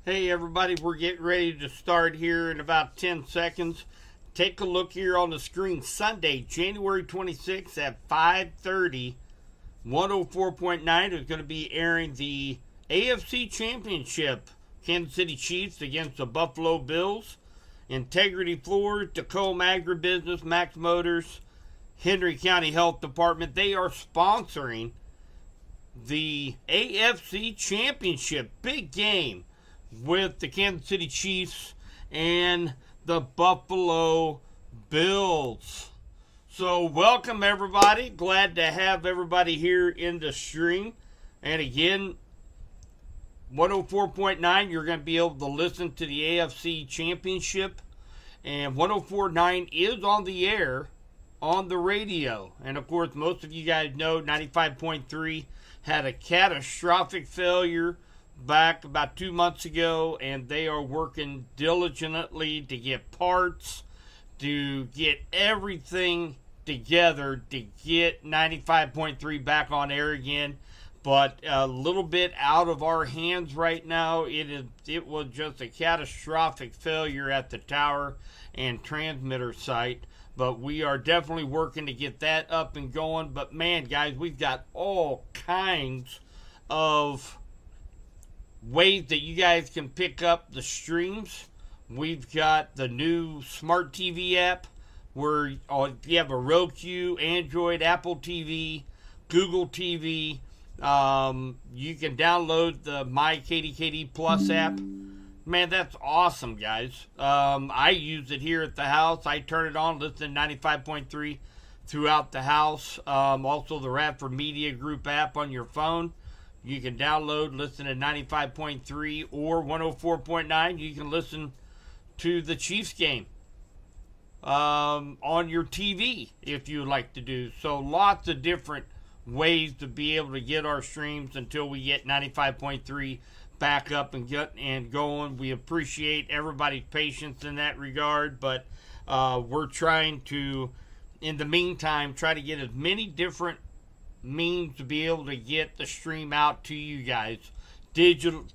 Hey everybody, we're getting ready to start here in about 10 seconds. Take a look here on the screen. Sunday, January 26th at 5:30, 104.9 is going to be airing the AFC Championship. Kansas City Chiefs against the Buffalo Bills. Integrity Floors, Tacoma Agribusiness, Max Motors, Henry County Health Department, they are sponsoring the AFC Championship. Big game with the Kansas City Chiefs and the Buffalo Bills. So welcome everybody. Glad to have everybody here in the stream. And again, 104.9, you're going to be able to listen to the AFC Championship. And 104.9 is on the air on the radio. And of course, most of you guys know 95.3 had a catastrophic failure back about 2 months ago, and they are working diligently to get parts, to get everything together to get 95.3 back on air again. But a little bit out of our hands right now. It was just a catastrophic failure at the tower and transmitter site. But we are definitely working to get that up and going. But man, guys, we've got all kinds of ways that you guys can pick up the streams. We've got the new Smart TV app where if you have a Roku, Android, Apple TV, Google TV, you can download the My KDKD Plus app. Man, that's awesome, guys. I use it here at the house. I turn it on, listen to 95.3 throughout the house. Also, the Radford Media Group app on your phone. You can download, listen to 95.3 or 104.9. You can listen to the Chiefs game on your TV if you would like to do. So lots of different ways to be able to get our streams until we get 95.3 back up and going. We appreciate everybody's patience in that regard, but we're trying to, in the meantime, try to get as many different means to be able to get the stream out to you guys. Doing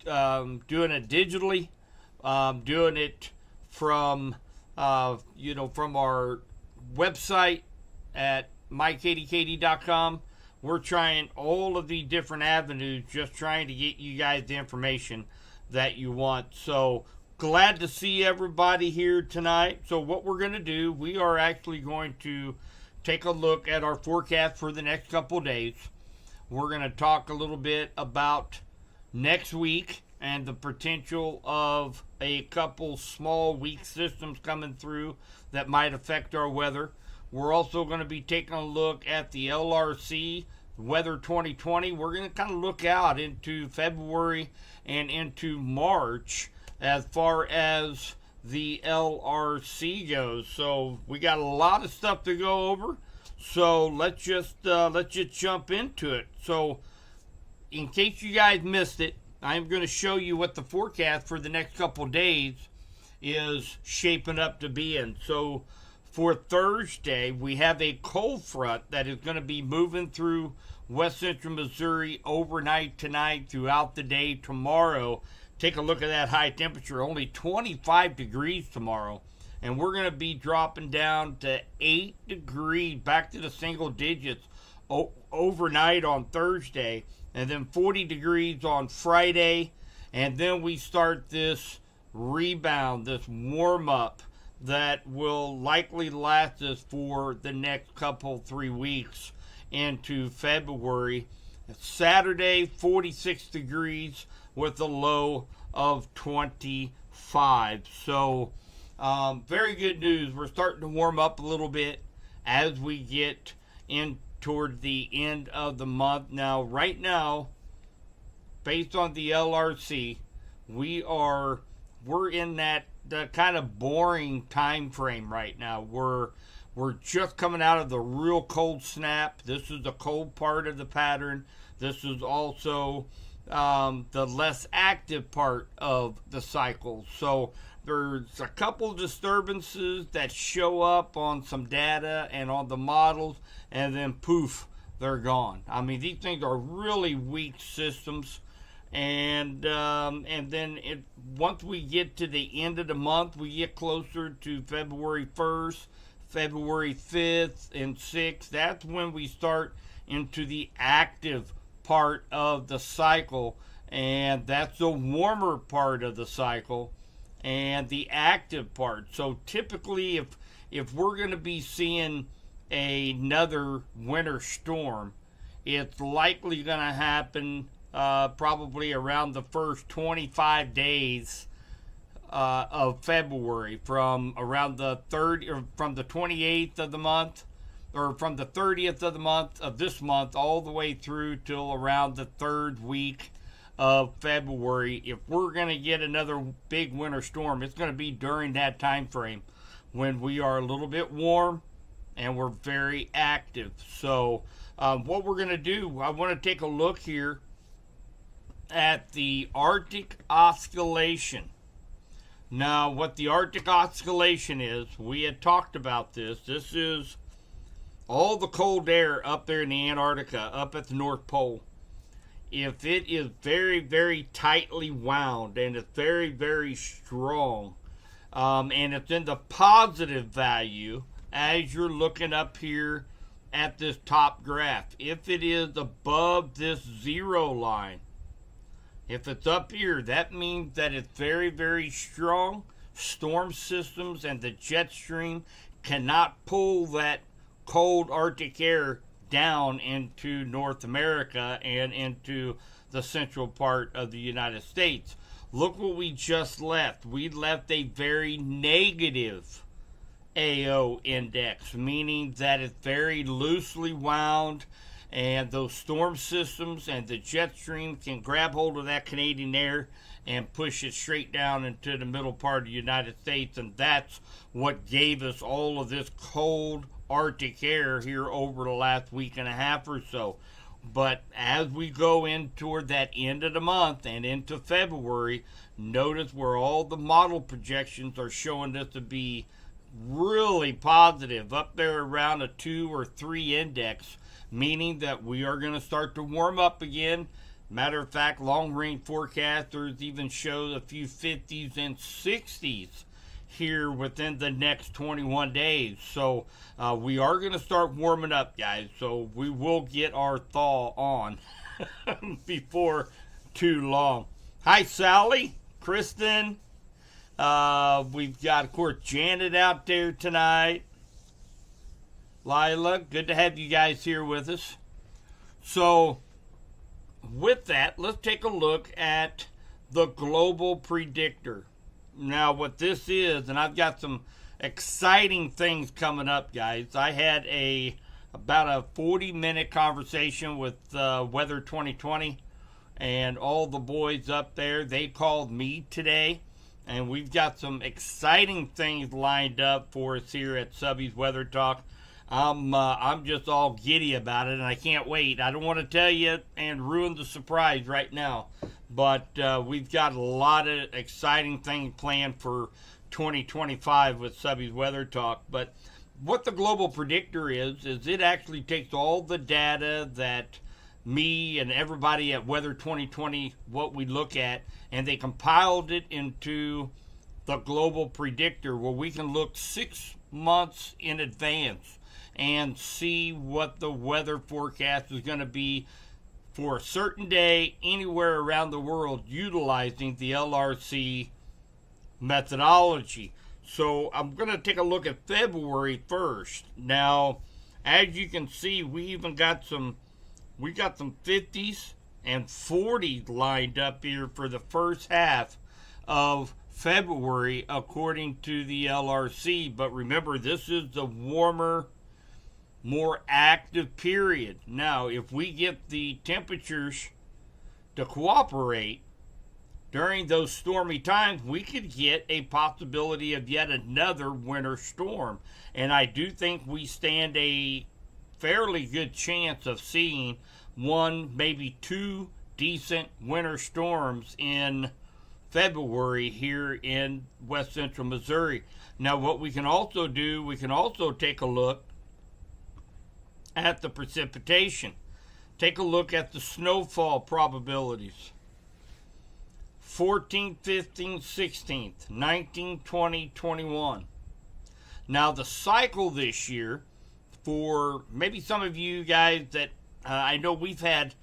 it digitally, doing it from from our website at mykdkd.com. We're trying all of the different avenues, just trying to get you guys the information that you want. So glad to see everybody here tonight. So what we're going to do, we are actually going to take a look at our forecast for the next couple of days. We're going to talk a little bit about next week and the potential of a couple small weak systems coming through that might affect our weather. We're also going to be taking a look at the LRC Weather 2020. We're going to kind of look out into February and into March as far as the LRC goes. So we got a lot of stuff to go over. So let's just jump into it. So in case you guys missed it, I'm going to show you what the forecast for the next couple days is shaping up to be in. So for Thursday, we have a cold front that is going to be moving through west central Missouri overnight tonight, throughout the day tomorrow. Take a look at that high temperature, only 25 degrees tomorrow. And we're going to be dropping down to 8 degrees, back to the single digits overnight on Thursday. And then 40 degrees on Friday. And then we start this rebound, this warm-up that will likely last us for the next couple, 3 weeks into February. Saturday, 46 degrees with a low of 25. So very good news. We're starting to warm up a little bit as we get in toward the end of the month. Now, right now, based on the LRC, we're in that kind of boring time frame right now. We're just coming out of the real cold snap. This is the cold part of the pattern. This is also the less active part of the cycle. So there's a couple disturbances that show up on some data and on the models, and then poof, they're gone. I mean, these things are really weak systems, and then once we get to the end of the month, we get closer to February 1st, February 5th, and 6th. That's when we start into the active part of the cycle, and that's the warmer part of the cycle and the active part. So typically, if we're going to be seeing another winter storm, it's likely going to happen probably around the first 25 days of February, from around the 28th of the month, or from the 30th of the month of this month all the way through till around the third week of February. If we're going to get another big winter storm, it's going to be during that time frame when we are a little bit warm and we're very active. So what we're going to do, I want to take a look here at the Arctic oscillation. Now, what the Arctic oscillation is, we had talked about this. This is all the cold air up there in the Antarctica, up at the North Pole. If it is very, very tightly wound and it's very, very strong, and it's in the positive value, as you're looking up here at this top graph, if it is above this 0 line, if it's up here, that means that it's very, very strong. Storm systems and the jet stream cannot pull that cold Arctic air down into North America and into the central part of the United States. Look what we just left. We left a very negative AO index, meaning that it's very loosely wound, and those storm systems and the jet stream can grab hold of that Canadian air and push it straight down into the middle part of the United States, and that's what gave us all of this cold Arctic air here over the last week and a half or so. But as we go in toward that end of the month and into February, notice where all the model projections are showing this to be really positive, up there around a 2 or 3 index, meaning that we are going to start to warm up again. Matter of fact, long range forecasters even show a few 50s and 60s here within the next 21 days. So we are going to start warming up, guys. So we will get our thaw on before too long. Hi, Sally, Kristen. We've got, of course, Janet out there tonight. Lila, good to have you guys here with us. So with that, let's take a look at the global predictor. Now, what this is, and I've got some exciting things coming up, guys. I had about a 40-minute conversation with Weather 2020 and all the boys up there. They called me today, and we've got some exciting things lined up for us here at Subby's Weather Talk. I'm just all giddy about it, and I can't wait. I don't want to tell you and ruin the surprise right now, but we've got a lot of exciting things planned for 2025 with Subby's Weather Talk. But what the global predictor is it actually takes all the data that me and everybody at Weather 2020, what we look at, and they compiled it into the global predictor, where we can look 6 months in advance and see what the weather forecast is going to be for a certain day anywhere around the world, utilizing the LRC methodology. So I'm going to take a look at February 1st. Now, as you can see, we got some 50s and 40s lined up here for the first half of February, according to the LRC. But remember, this is the warmer, more active period. Now, if we get the temperatures to cooperate during those stormy times, we could get a possibility of yet another winter storm. And I do think we stand a fairly good chance of seeing 1, maybe 2 decent winter storms in February here in west central Missouri. Now, what we can also do, we can also take a look at the precipitation. Take a look at the snowfall probabilities. 14th, 15th, 16th, 19, 20, 21. Now the cycle this year, for maybe some of you guys that I know we've had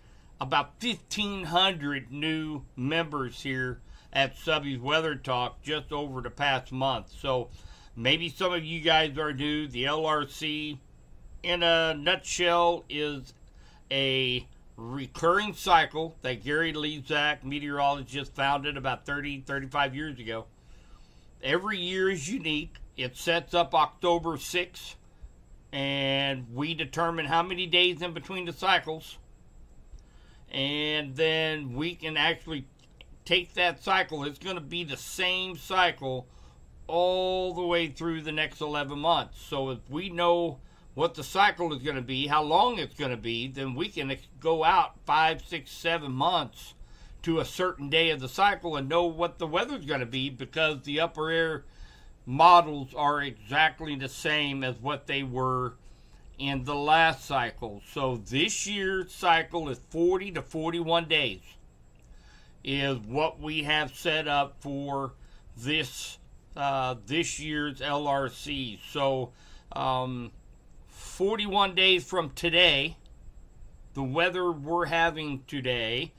about 1,500 new members here at Subby's Weather Talk just over the past month. So maybe some of you guys are new. The LRC, in a nutshell, is a recurring cycle that Gary Lezak, meteorologist, founded about 35 years ago. Every year is unique. It sets up October 6th, and we determine how many days in between the cycles, and then we can actually take that cycle. It's going to be the same cycle all the way through the next 11 months. So if we know what the cycle is going to be, how long it's going to be, then we can go out 5, 6, 7 months to a certain day of the cycle and know what the weather's going to be, because the upper air models are exactly the same as what they were in the last cycle. So this year's cycle is 40 to 41 days is what we have set up for this year's LRC. So 41 days from today, the weather we're having today,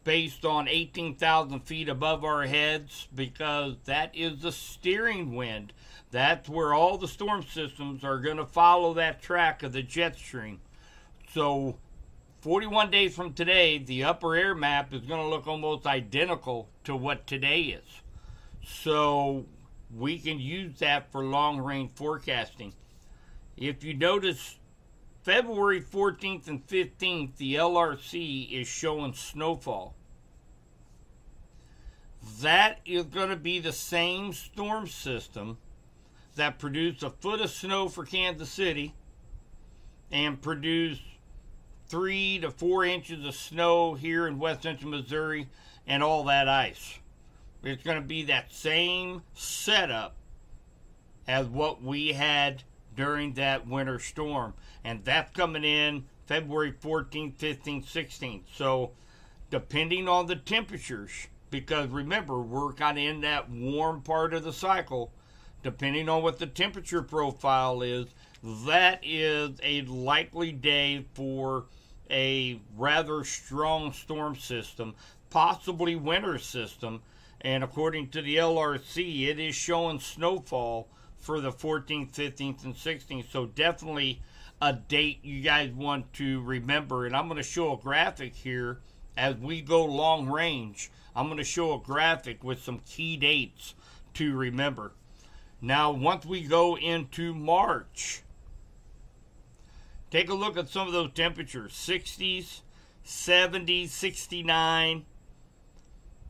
based on 18,000 feet above our heads, because that is the steering wind. That's where all the storm systems are going to follow that track of the jet stream. So 41 days from today, the upper air map is going to look almost identical to what today is. So we can use that for long range forecasting. If you notice, February 14th and 15th, the LRC is showing snowfall. That is going to be the same storm system that produced a foot of snow for Kansas City and produced 3 to 4 inches of snow here in west central Missouri and all that ice. It's going to be that same setup as what we had during that winter storm. And that's coming in February 14th, 15th, 16th. So depending on the temperatures, because remember, we're kind of in that warm part of the cycle, depending on what the temperature profile is, that is a likely day for a rather strong storm system, possibly winter system. And according to the LRC, it is showing snowfall for the 14th, 15th, and 16th. So definitely a date you guys want to remember. And I'm going to show a graphic here as we go long range. I'm going to show a graphic with some key dates to remember. Now, once we go into March, take a look at some of those temperatures. 60s, 70s, 69.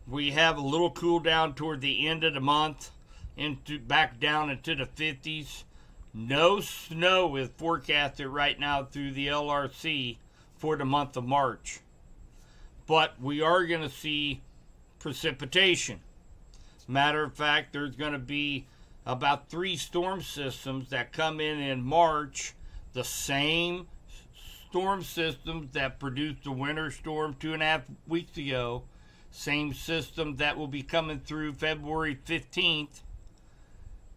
We have a little cool down toward the end of the month, back down into the 50s. No snow is forecasted right now through the LRC for the month of March. But we are going to see precipitation. Matter of fact, there's going to be about 3 storm systems that come in March, the same storm systems that produced the winter storm 2.5 weeks ago, same system that will be coming through February 15th.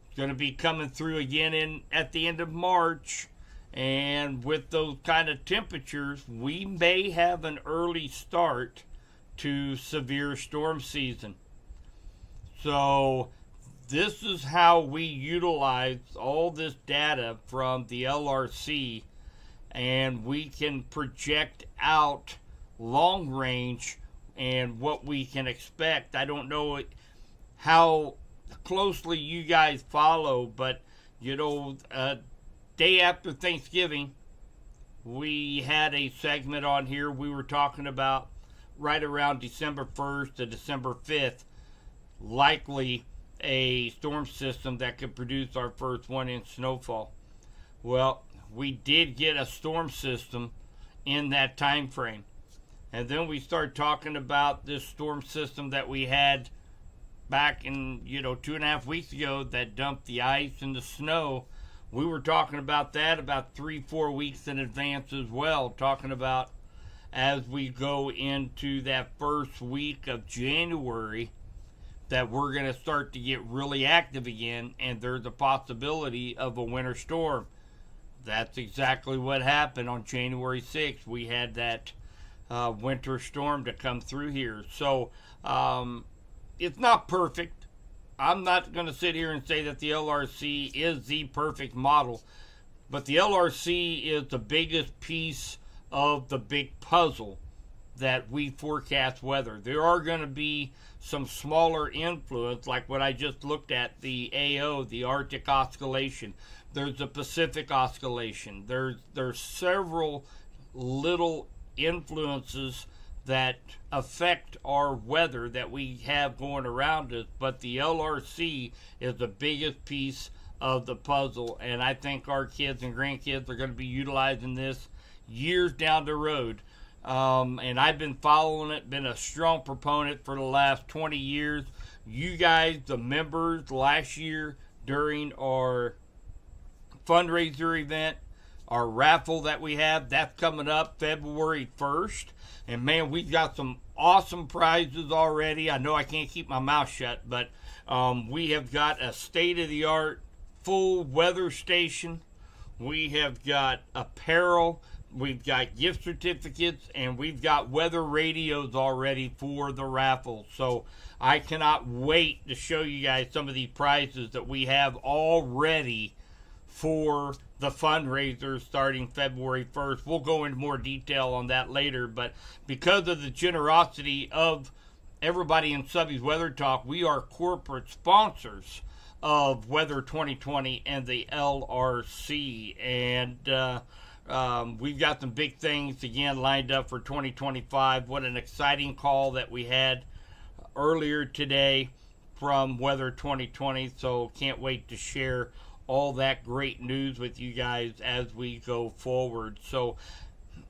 It's going to be coming through again at the end of March. And with those kind of temperatures, we may have an early start to severe storm season. So this is how we utilize all this data from the LRC, and we can project out long range and what we can expect. I don't know how closely you guys follow, but day after Thanksgiving, we had a segment on here. We were talking about right around December 1st to December 5th, likely a storm system that could produce our first 1-inch snowfall. Well, we did get a storm system in that time frame. And then we start talking about this storm system that we had back in, 2.5 weeks ago that dumped the ice and the snow. We were talking about that about 3-4 weeks in advance as well, talking about as we go into that first week of January, that we're going to start to get really active again, and there's a possibility of a winter storm. That's exactly what happened on January 6th. We had that winter storm to come through here. So it's not perfect. I'm not going to sit here and say that the LRC is the perfect model, but the LRC is the biggest piece of the big puzzle that we forecast weather. There are going to be some smaller influence, like what I just looked at, the AO, the Arctic oscillation. There's the Pacific oscillation. There's several little influences that affect our weather that we have going around us, but the LRC is the biggest piece of the puzzle, and I think our kids and grandkids are going to be utilizing this years down the road. And I've been following it, been a strong proponent for the last 20 years. You guys, the members, last year during our fundraiser event, our raffle that we have, that's coming up February 1st. And man, we've got some awesome prizes already. I know I can't keep my mouth shut, but we have got a state-of-the-art full weather station. We have got apparel. We've got gift certificates, and we've got weather radios already for the raffle. So I cannot wait to show you guys some of the prizes that we have already for the fundraiser starting February 1st. We'll go into more detail on that later, but because of the generosity of everybody in Subby's Weather Talk, we are corporate sponsors of Weather 2020 and the LRC, and we've got some big things again lined up for 2025. What an exciting call that we had earlier today from Weather 2020. So can't wait to share all that great news with you guys as we go forward. So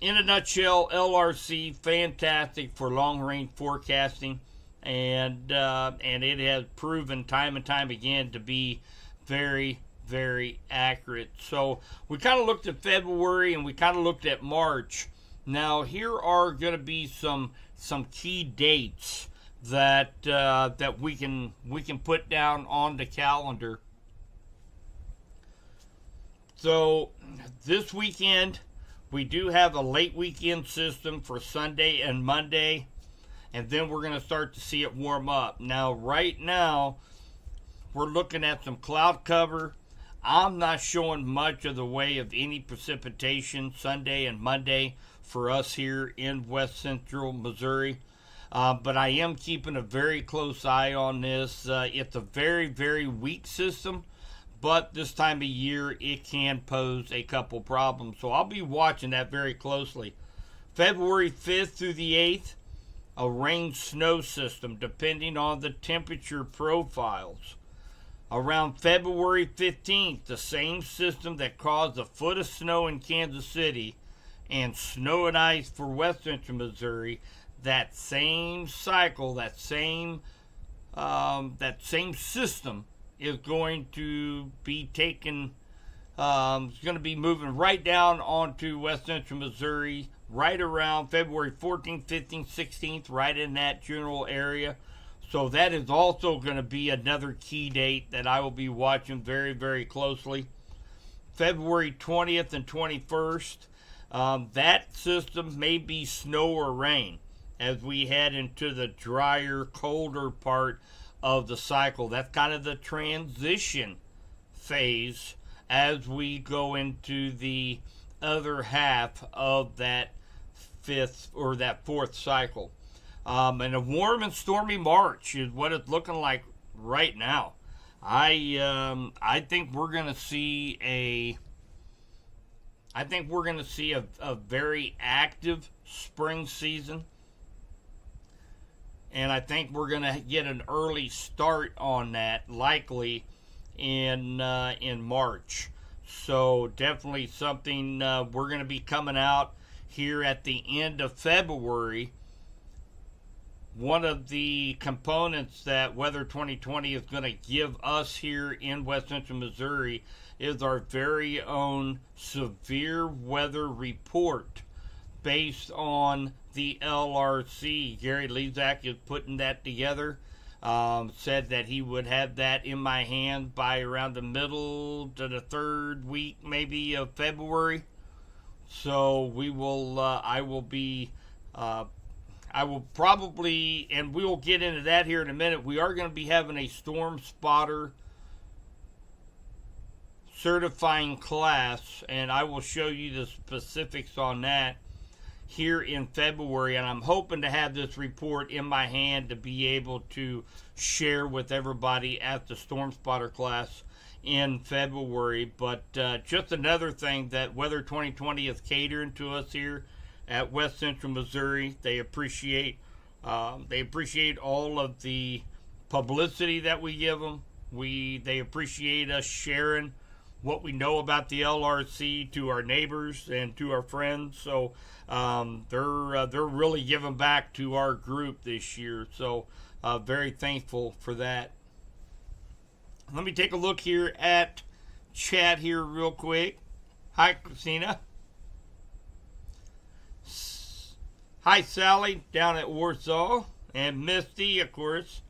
in a nutshell, LRC, fantastic for long range forecasting, and it has proven time and time again to be very, very accurate. So we kind of looked at February and we kind of looked at March. Now here are going to be some key dates that we can put down on the calendar. So this weekend we do have a late weekend system for Sunday and Monday, and then we're going to start to see it warm up. Now right now we're looking at some cloud cover. I'm not showing much of the way of any precipitation Sunday and Monday for us here in west central Missouri. But I am keeping a very close eye on this. It's a very, very weak system, but this time of year it can pose a couple problems. So I'll be watching that very closely. February 5th through the 8th, a rain-snow system depending on the temperature profiles. Around February 15th, the same system that caused a foot of snow in Kansas City and snow and ice for west central Missouri, that same cycle, that same system is going to be taken, it's going to be moving right down onto west central Missouri right around February 14th, 15th, 16th, right in that general area. So that is also going to be another key date that I will be watching very, very closely. February 20th and 21st, that system may be snow or rain as we head into the drier, colder part of the cycle. That's kind of the transition phase as we go into the other half of that fifth or that fourth cycle. And a warm and stormy March is what it's looking like right now. I think we're going to see a very active spring season, and I think we're going to get an early start on that, likely in March. So definitely something we're going to be coming out here at the end of February. One of the components that Weather 2020 is going to give us here in west central Missouri is our very own severe weather report based on the LRC. Gary Lezak is putting that together. said that he would have that in my hand by around the middle to the third week, maybe, of February. So we will. I will probably, and we will get into that here in a minute. We are going to be having a storm spotter certifying class, and I will show you the specifics on that here in February. And I'm hoping to have this report in my hand to be able to share with everybody at the storm spotter class in February. But just another thing that Weather 2020 is catering to us here at West Central Missouri. They appreciate all of the publicity that we give them. They appreciate us sharing what we know about the LRC to our neighbors and to our friends. So they're really giving back to our group this year. So very thankful for that. Let me take a look here at chat here real quick. Hi, Christina. Hi, Sally, down at Warsaw. And Misty, of course.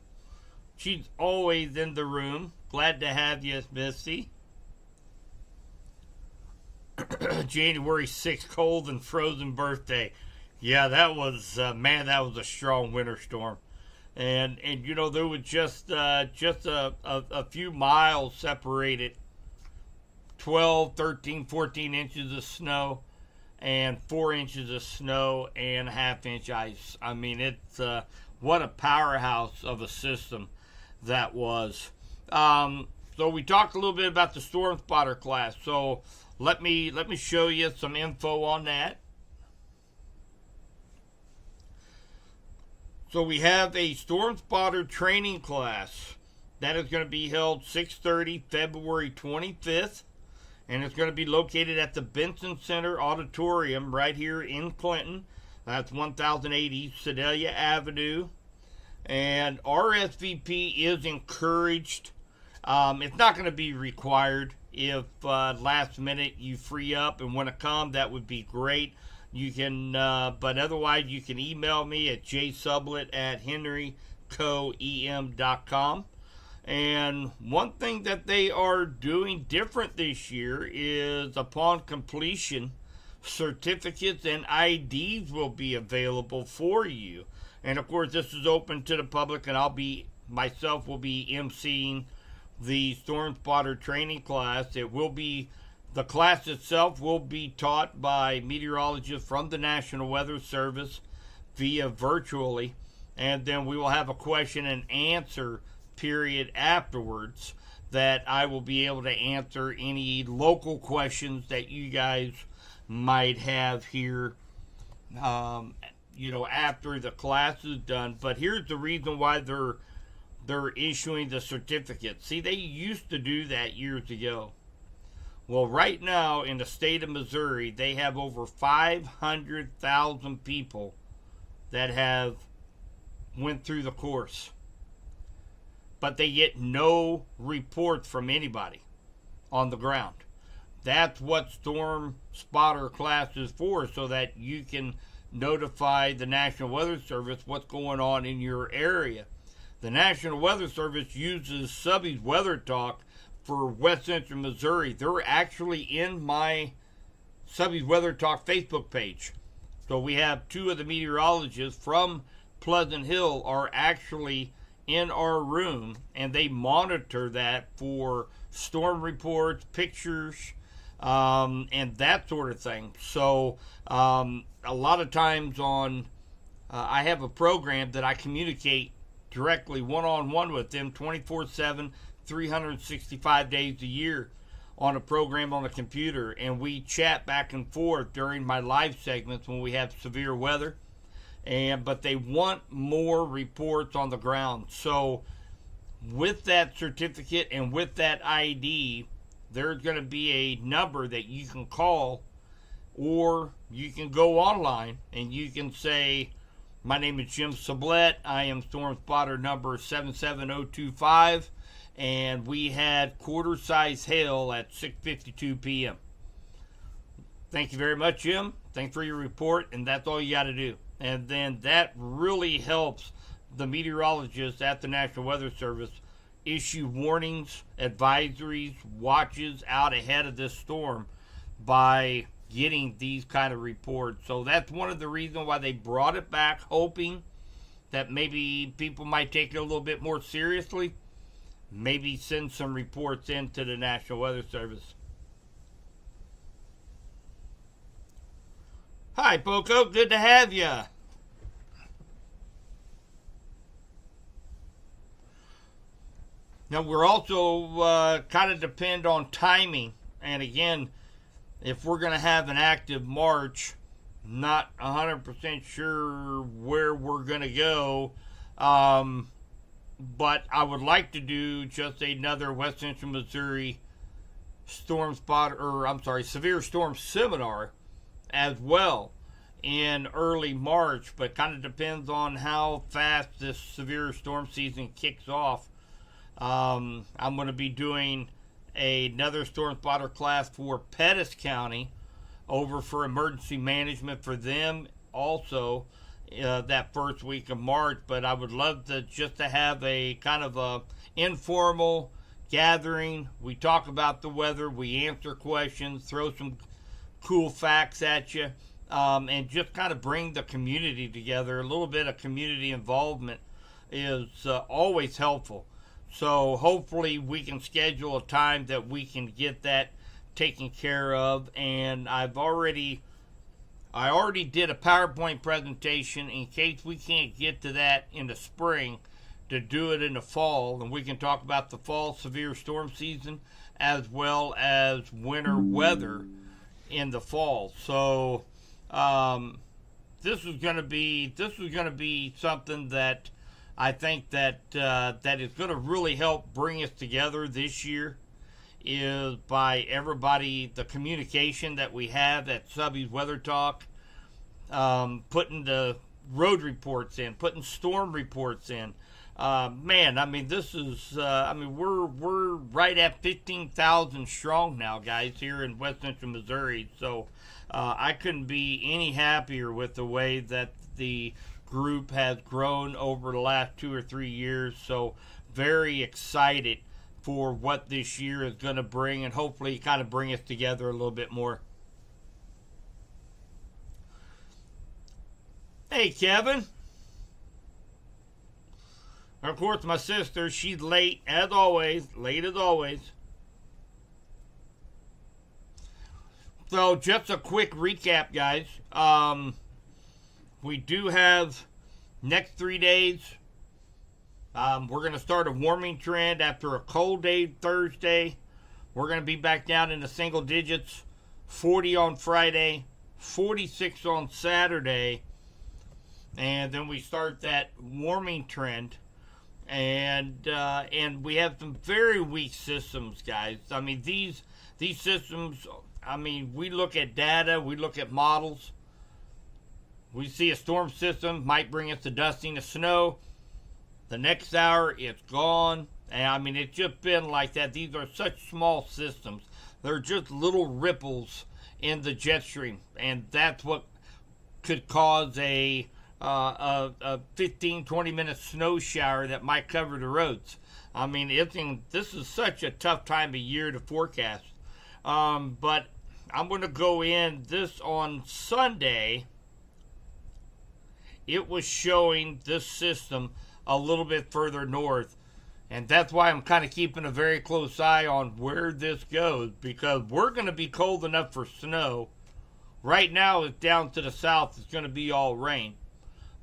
She's always in the room. Glad to have you, Misty. January 6th, cold and frozen birthday. Yeah, that was, man, that was a strong winter storm. And you know, there was just a few miles separated. 12, 13, 14 inches of snow. And 4 inches of snow and half-inch ice. I mean, it's what a powerhouse of a system that was. So we talked a little bit about the storm spotter class. So let me show you some info on that. So we have a storm spotter training class that is going to be held 6:30 February 25th. And it's going to be located at the Benson Center Auditorium right here in Clinton. That's 1080 Sedalia Avenue. And RSVP is encouraged. It's not going to be required. If last minute you free up and want to come, that would be great. You can, but otherwise you can email me at jsublett@henrycoem.com. And one thing that they are doing different this year is upon completion, certificates and IDs will be available for you. And of course, this is open to the public, and myself will be emceeing the storm spotter training class. The class itself will be taught by meteorologists from the National Weather Service via virtually. And then we will have a question and answer period afterwards that I will be able to answer any local questions that you guys might have here, after the class is done. But here's the reason why they're issuing the certificate. See, they used to do that years ago. Well, right now in the state of Missouri, they have over 500,000 people that have went through the course. But they get no reports from anybody on the ground. That's what storm spotter class is for, so that you can notify the National Weather Service what's going on in your area. The National Weather Service uses Subby's Weather Talk for West Central Missouri. They're actually in my Subby's Weather Talk Facebook page. So we have two of the meteorologists from Pleasant Hill are actually in our room, and they monitor that for storm reports, pictures, and that sort of thing. So a lot of times I have a program that I communicate directly one-on-one with them 24/7, 365 days a year on a program on a computer, and we chat back and forth during my live segments when we have severe weather. But they want more reports on the ground. So with that certificate and with that ID, there's going to be a number that you can call, or you can go online and you can say, my name is Jim Sublette. I am storm spotter number 77025, and we had quarter size hail at 6:52 p.m. Thank you very much, Jim. Thanks for your report, and that's all you got to do. And then that really helps the meteorologists at the National Weather Service issue warnings, advisories, watches out ahead of this storm by getting these kind of reports. So that's one of the reasons why they brought it back, hoping that maybe people might take it a little bit more seriously. Maybe send some reports into the National Weather Service. Hi, Poco. Good to have you. Now, we're also kind of depend on timing. And again, if we're going to have an active March, not 100% sure where we're going to go. But I would like to do just another West Central Missouri severe storm seminar as well in early March, but kind of depends on how fast this severe storm season kicks off. I'm going to be doing another storm spotter class for Pettis County over for emergency management for them also that first week of March. But I would love to have a kind of a informal gathering. We talk about the weather, we answer questions, throw some cool facts at you, and just kind of bring the community together. A little bit of community involvement is always helpful. So hopefully we can schedule a time that we can get that taken care of. And I already did a PowerPoint presentation in case we can't get to that in the spring, to do it in the fall, and we can talk about the fall severe storm season as well as winter weather in the fall. So this is going to be something that I think that is going to really help bring us together this year, is by everybody, the communication that we have at Subby's Weather Talk, putting the road reports in, putting storm reports in. Man, I mean, this is, we're right at 15,000 strong now, guys, here in West Central Missouri. So I couldn't be any happier with the way that the group has grown over the last 2 or 3 years. So very excited for what this year is going to bring, and hopefully kind of bring us together a little bit more. Hey, Kevin. And of course, my sister, she's late as always. So just a quick recap, guys. We do have next 3 days. We're going to start a warming trend after a cold day Thursday. We're going to be back down in the single digits. 40 on Friday, 46 on Saturday. And then we start that warming trend. And we have some very weak systems, guys. I mean, these systems, I mean, we look at data, we look at models. We see a storm system might bring us the dusting of snow. The next hour, it's gone. And I mean, it's just been like that. These are such small systems. They're just little ripples in the jet stream. And that's what could cause a 15, 20-minute snow shower that might cover the roads. I mean, this is such a tough time of year to forecast. But I'm going to go in this on Sunday. It was showing this system a little bit further north. And that's why I'm kind of keeping a very close eye on where this goes, because we're going to be cold enough for snow. Right now, it's down to the south. It's going to be all rain.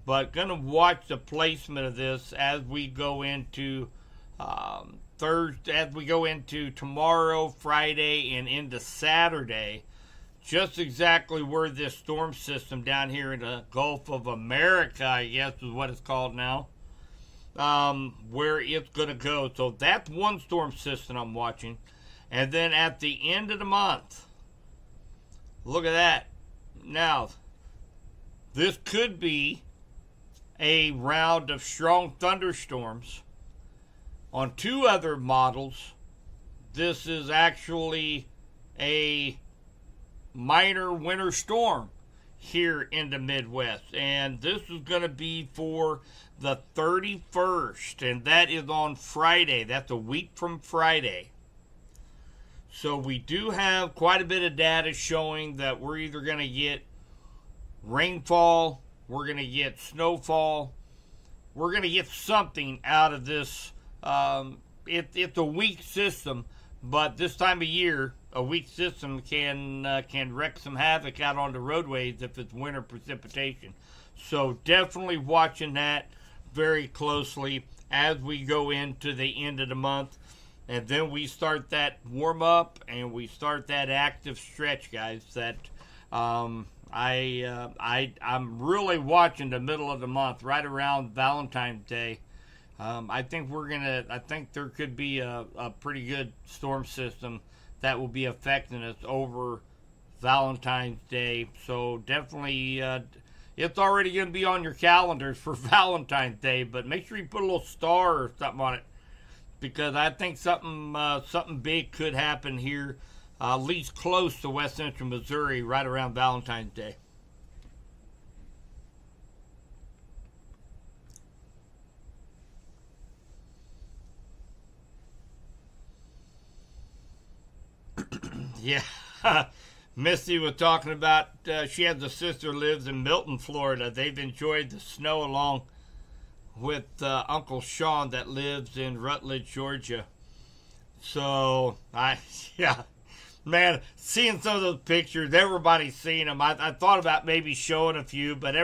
But going to watch the placement of this as we go into Thursday, as we go into tomorrow, Friday, and into Saturday. Just exactly where this storm system down here in the Gulf of America, I guess is what it's called now, where it's going to go. So that's one storm system I'm watching. And then at the end of the month, look at that. Now, this could be a round of strong thunderstorms. On 2 other models, this is actually a minor winter storm here in the Midwest. And this is going to be for the 31st, and that is on Friday. That's a week from Friday. So we do have quite a bit of data showing that we're either going to get rainfall, we're going to get snowfall, we're going to get something out of this. It's a weak system, but this time of year, a weak system can wreak some havoc out on the roadways if it's winter precipitation. So definitely watching that very closely as we go into the end of the month. And then we start that warm up and we start that active stretch, guys. That I'm really watching the middle of the month, right around Valentine's Day. I think there could be a pretty good storm system that will be affecting us over Valentine's Day. So definitely, it's already going to be on your calendars for Valentine's Day. But make sure you put a little star or something on it, because I think something big could happen here, at least close to West Central Missouri, right around Valentine's Day. Yeah, Misty was talking about she has a sister lives in Milton, Florida. They've enjoyed the snow along with Uncle Sean that lives in Rutledge, Georgia. So yeah, man, seeing some of those pictures, everybody's seen them. I thought about maybe showing a few, but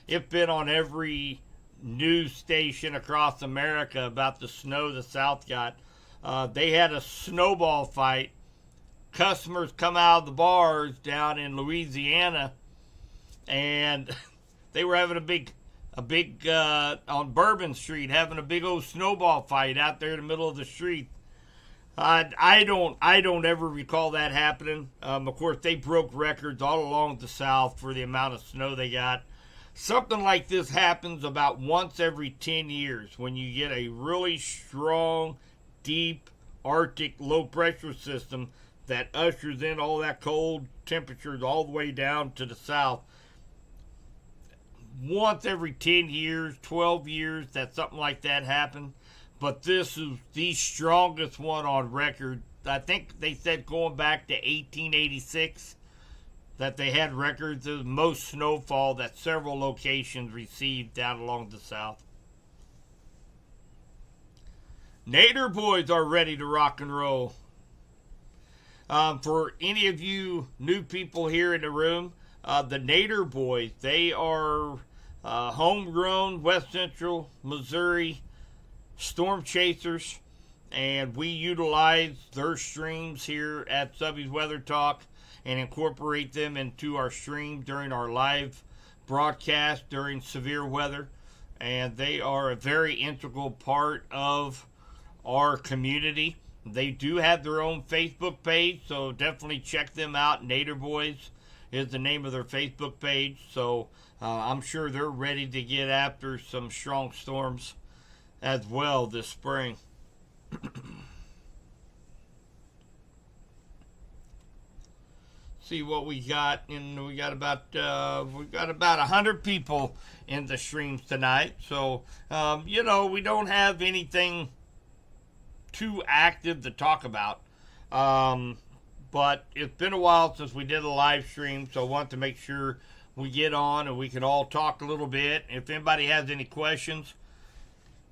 it's been on every news station across America about the snow the South got. They had a snowball fight. Customers come out of the bars down in Louisiana, and they were having a big on Bourbon Street, having a big old snowball fight out there in the middle of the street. I don't ever recall that happening. Of course, they broke records all along the South for the amount of snow they got. Something like this happens about once every 10 years when you get a really strong, deep Arctic low pressure system that ushers in all that cold temperatures all the way down to the south. Once every 10 years, 12 years, that something like that happened. But this is the strongest one on record. I think they said going back to 1886 that they had records of the most snowfall that several locations received down along the south. Nader boys are ready to rock and roll. For any of you new people here in the room, the Nader boys, they are homegrown West Central Missouri storm chasers, and we utilize their streams here at Subby's Weather Talk and incorporate them into our stream during our live broadcast during severe weather. And they are a very integral part of our community. They do have their own Facebook page, so definitely check them out. Nader Boys is the name of their Facebook page. So I'm sure they're ready to get after some strong storms as well this spring. See what we got, and we got about 100 people in the streams tonight. So we don't have anything too active to talk about. But it's been a while since we did a live stream, so I want to make sure we get on and we can all talk a little bit. If anybody has any questions,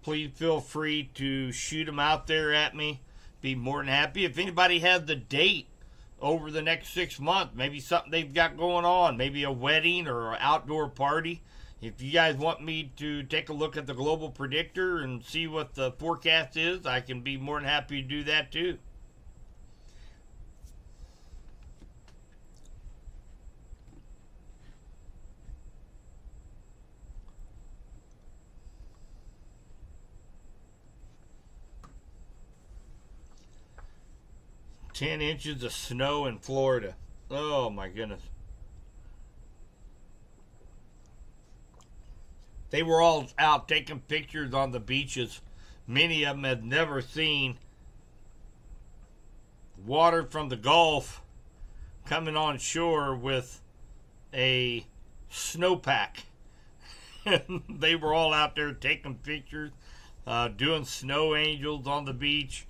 please feel free to shoot them out there at me. Be more than happy. If anybody has the date over the next 6 months, maybe something they've got going on, maybe a wedding or an outdoor party, if you guys want me to take a look at the global predictor and see what the forecast is, I can be more than happy to do that too. Ten inches of snow in Florida. Oh my goodness. They were all out taking pictures on the beaches. Many of them had never seen water from the Gulf coming on shore with a snowpack. And they were all out there taking pictures, doing snow angels on the beach.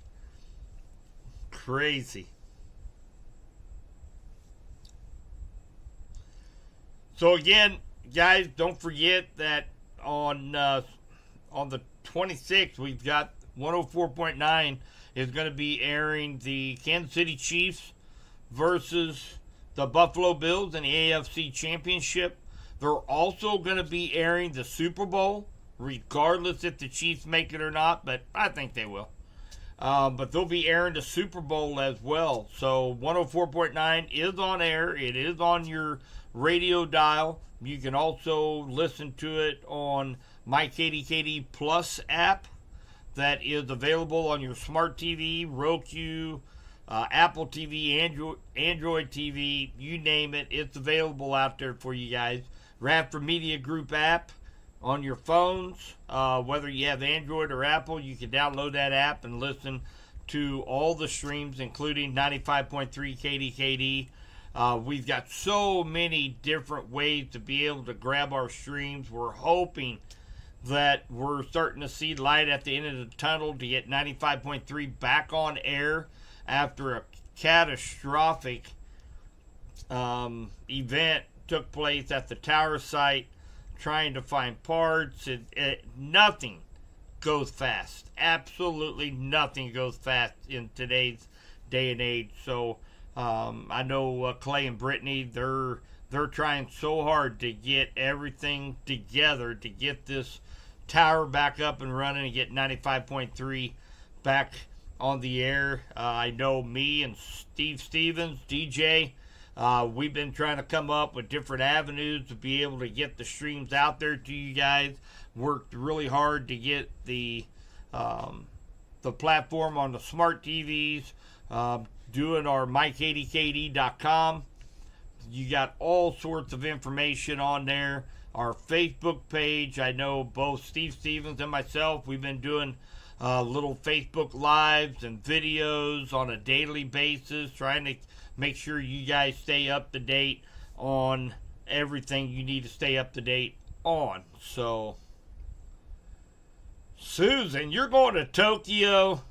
Crazy. So again, guys, don't forget that on the 26th, we've got 104.9 is going to be airing the Kansas City Chiefs versus the Buffalo Bills in the AFC Championship. They're also going to be airing the Super Bowl, regardless if the Chiefs make it or not, but I think they will. But they'll be airing the Super Bowl as well. So 104.9 is on air. It is on your radio dial. You can also listen to it on my KDKD Plus app that is available on your smart TV, Roku, Apple TV, Android TV, you name it. It's available out there for you guys. Radford Media Group app on your phones. Whether you have Android or Apple, you can download that app and listen to all the streams, including 95.3 KDKD. We've got so many different ways to be able to grab our streams. We're hoping that we're starting to see light at the end of the tunnel to get 95.3 back on air after a catastrophic event took place at the tower site, trying to find parts. Nothing goes fast. Absolutely nothing goes fast in today's day and age. So I know Clay and Brittany, they're trying so hard to get everything together to get this tower back up and running and get 95.3 back on the air. I know me and Steve Stevens, DJ, we've been trying to come up with different avenues to be able to get the streams out there to you guys. Worked really hard to get the platform on the smart TVs, doing our mykdkd.com. You got all sorts of information on there. Our Facebook page, I know both Steve Stevens and myself, we've been doing little Facebook lives and videos on a daily basis, trying to make sure you guys stay up to date on everything you need to stay up to date on. So, Susan, you're going to Tokyo.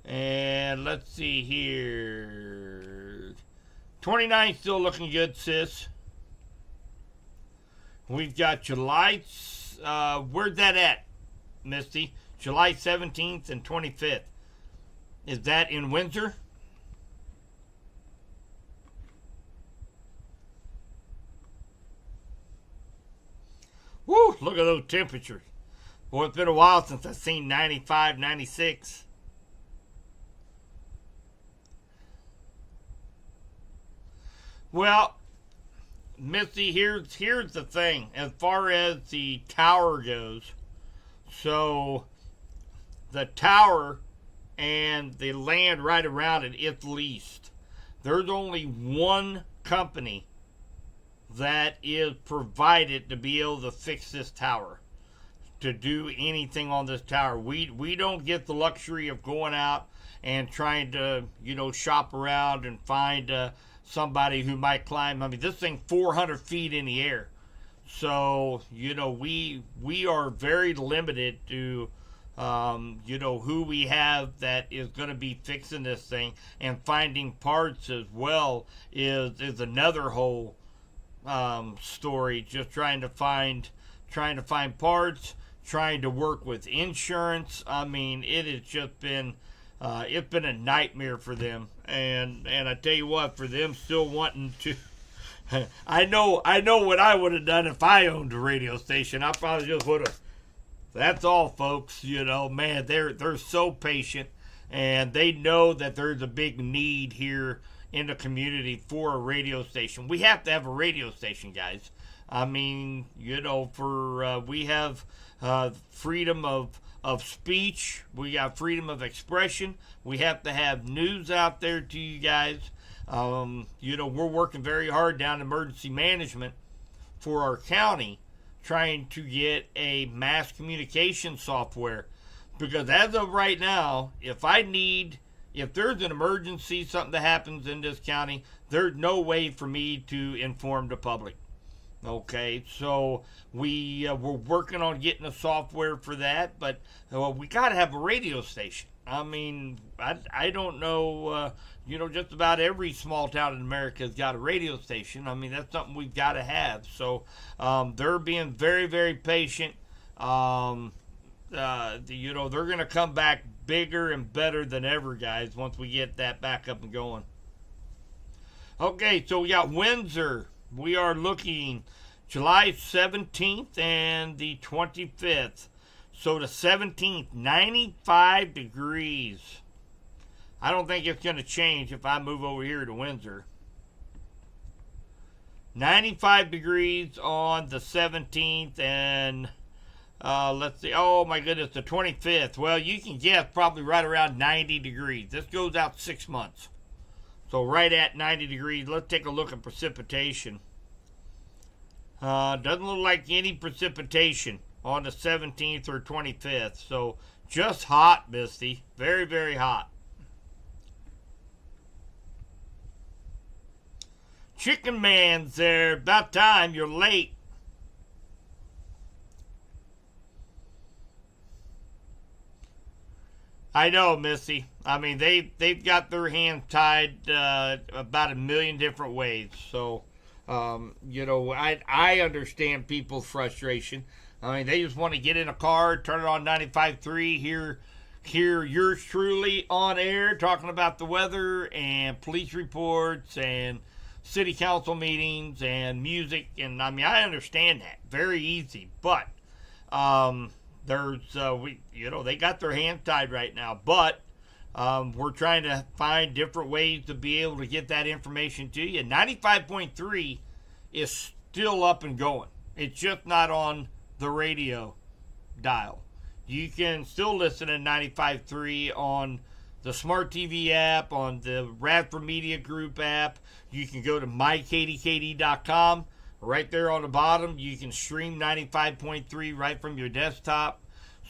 And let's see here. 29 still looking good, sis. We've got July, where's that at, Misty? July 17th and 25th. Is that in Windsor? Woo, look at those temperatures. Boy, it's been a while since I've seen 95, 96. Well, Misty, here's the thing. As far as the tower goes, so the tower and the land right around it, it's leased. There's only one company that is provided to be able to fix this tower, to do anything on this tower. We don't get the luxury of going out and trying to, shop around and find somebody who might climb. I mean, this thing 400 feet in the air. So, we are very limited to, who we have that is going to be fixing this thing, and finding parts as well is another whole story. Just trying to find parts, trying to work with insurance. I mean, it has just been it's been a nightmare for them. And I tell you what, for them still wanting to, I know what I would have done if I owned a radio station. I probably just would have. That's all, folks. Man, they're so patient, and they know that there's a big need here in the community for a radio station. We have to have a radio station, guys. I mean, we have freedom of speech. We got freedom of expression. We have to have news out there to you guys. We're working very hard down in emergency management for our county, trying to get a mass communication software, because as of right now, if I need if there's an emergency, something that happens in this county, there's no way for me to inform the public. Okay, so we're working on getting the software for that, but we got to have a radio station. I mean, I don't know, just about every small town in America has got a radio station. I mean, that's something we've got to have. So they're being very, very patient. They're going to come back bigger and better than ever, guys, once we get that back up and going. Okay, so we got Windsor. We are looking July 17th and the 25th. So the 17th, 95 degrees. I don't think it's going to change if I move over here to Windsor. 95 degrees on the 17th, and let's see. Oh my goodness, the 25th. Well, you can guess probably right around 90 degrees. This goes out 6 months. So right at 90 degrees. Let's take a look at precipitation. Doesn't look like any precipitation on the 17th or 25th. So just hot, Misty. Very, very hot. Chicken Man's there. About time. You're late. I know, Missy. I mean, they've got their hands tied about a million different ways. So, I understand people's frustration. I mean, they just want to get in a car, turn it on 95.3, hear yours truly on air talking about the weather and police reports and city council meetings and music. And I mean, I understand that. Very easy. But they got their hands tied right now, but we're trying to find different ways to be able to get that information to you. 95.3 is still up and going. It's just not on the radio dial. You can still listen to 95.3 on the Smart TV app, on the Radford Media Group app. You can go to mykdkd.com. Right there on the bottom, you can stream 95.3 right from your desktop.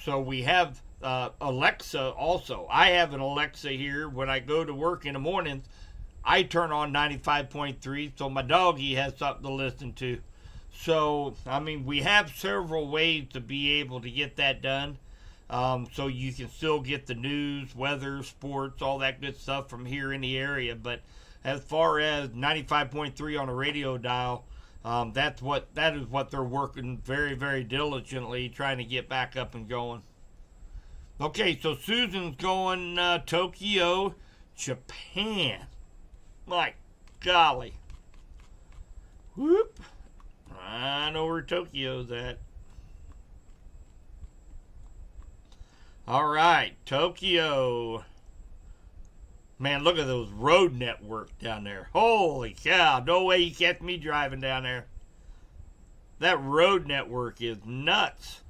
So we have Alexa also. I have an Alexa here. When I go to work in the mornings, I turn on 95.3 so my doggy has something to listen to. So, I mean, we have several ways to be able to get that done. So you can still get the news, weather, sports, all that good stuff from here in the area. But as far as 95.3 on a radio dial, that is what they're working very, very diligently trying to get back up and going. Okay, so Susan's going Tokyo, Japan. My golly. Whoop. I know where Tokyo's at. All right, Tokyo. Man, look at those road network down there. Holy cow. No way you catch me driving down there. That road network is nuts.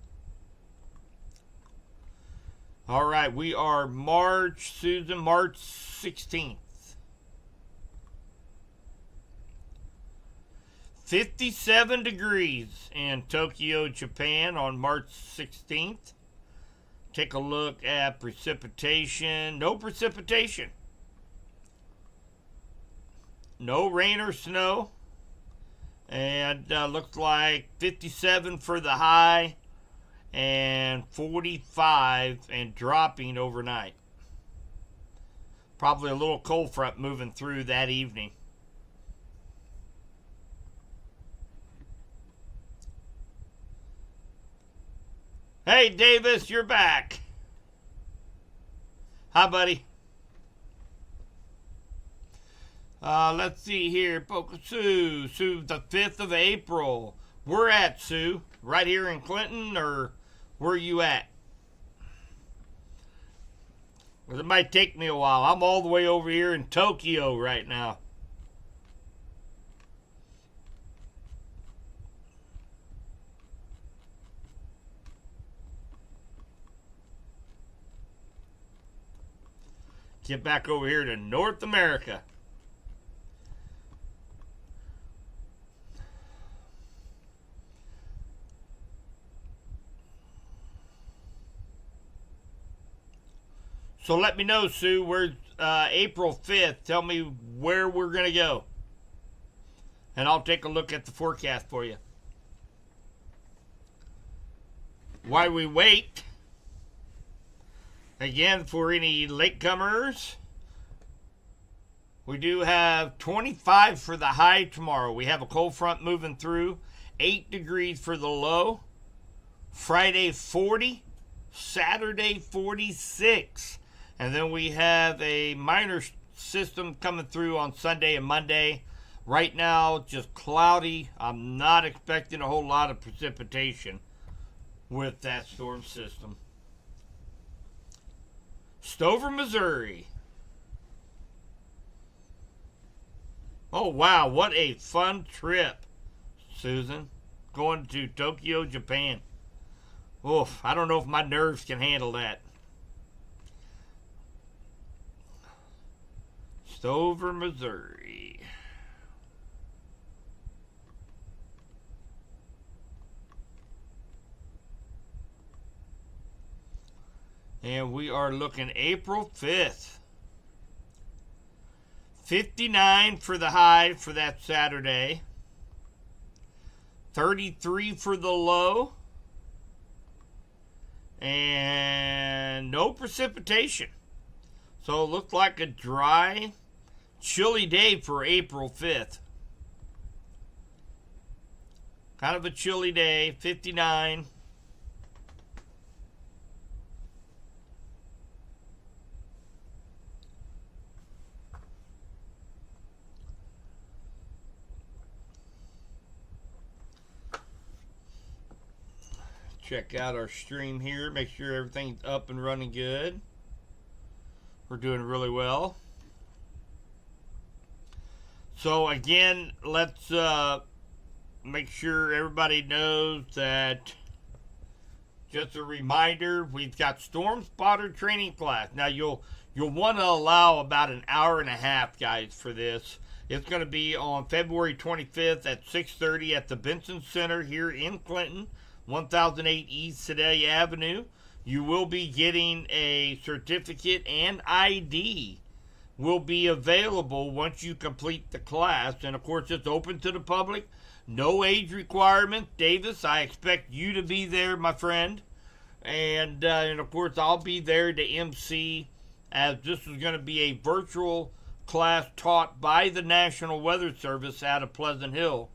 All right, we are March 16th. 57 degrees in Tokyo, Japan on March 16th. Take a look at precipitation. No precipitation. No rain or snow. And looks like 57 for the high and 45 and dropping overnight. Probably a little cold front moving through that evening. Hey, Davis, you're back. Hi, buddy. Let's see here. Sue, the 5th of April. We're at, Sue. Right here in Clinton, or where are you at? Well, it might take me a while. I'm all the way over here in Tokyo right now. Get back over here to North America. So let me know, Sue, April 5th, tell me where we're going to go. And I'll take a look at the forecast for you. While we wait, again, for any latecomers, we do have 25 for the high tomorrow. We have a cold front moving through, 8 degrees for the low. Friday 40, Saturday 46. And then we have a minor system coming through on Sunday and Monday. Right now, just cloudy. I'm not expecting a whole lot of precipitation with that storm system. Stover, Missouri. Oh, wow. What a fun trip, Susan. Going to Tokyo, Japan. Oof, I don't know if my nerves can handle that. Stover, Missouri. And we are looking April 5th. 59 for the high for that Saturday. 33 for the low. And no precipitation. So it looked like a dry, chilly day for April 5th. Kind of a chilly day, 59. Check out our stream here. Make sure everything's up and running good. We're doing really well. So again, let's make sure everybody knows that, just a reminder, we've got Storm Spotter training class. Now you'll want to allow about an hour and a half, guys, for this. It's going to be on February 25th at 6:30 at the Benson Center here in Clinton. 1008 East Sedalia Avenue. You will be getting a certificate, and ID will be available once you complete the class. And of course, it's open to the public. No age requirement. Davis, I expect you to be there, my friend. And of course, I'll be there to MC, as this is going to be a virtual class taught by the National Weather Service out of Pleasant Hill.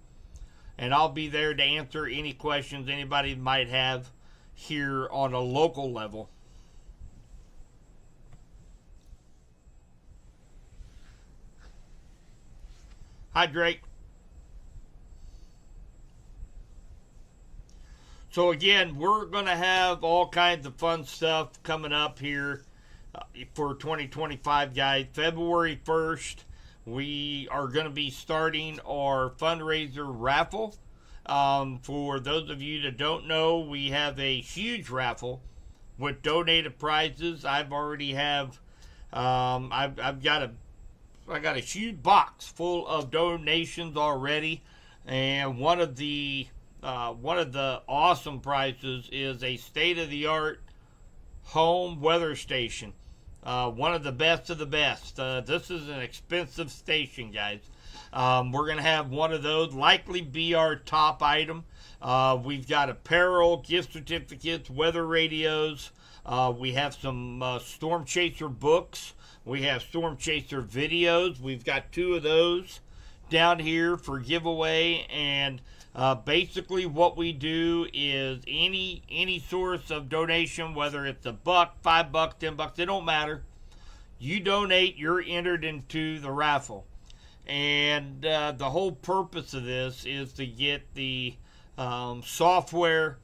And I'll be there to answer any questions anybody might have here on a local level. Hi, Drake. So again, we're going to have all kinds of fun stuff coming up here for 2025, guys. February 1st. We are going to be starting our fundraiser raffle. For those of you that don't know, we have a huge raffle with donated prizes. I've already have, I've got a huge box full of donations already, and one of the awesome prizes is a state-of-the-art home weather station. One of the best of the best. This is an expensive station, guys. We're going to have one of those likely be our top item. We've got apparel, gift certificates, weather radios. We have some Storm Chaser books. We have Storm Chaser videos. We've got 2 of those down here for giveaway. And basically what we do is any source of donation, whether it's $1, $5, $10, it don't matter. You donate, you're entered into the raffle. And the whole purpose of this is to get the software,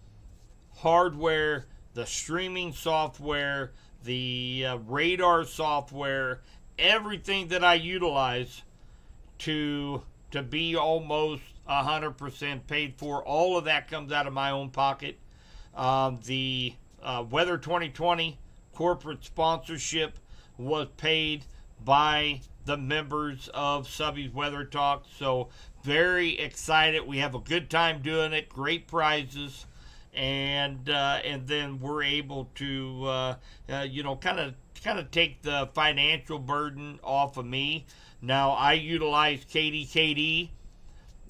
hardware, the streaming software, the radar software, everything that I utilize to be almost 100% paid for. All of that comes out of my own pocket. The Weather 2020 corporate sponsorship was paid by the members of Subby's Weather Talk. So very excited. We have a good time doing it. Great prizes. And then we're able to, kind of kind of take the financial burden off of me. Now I utilize KDKD.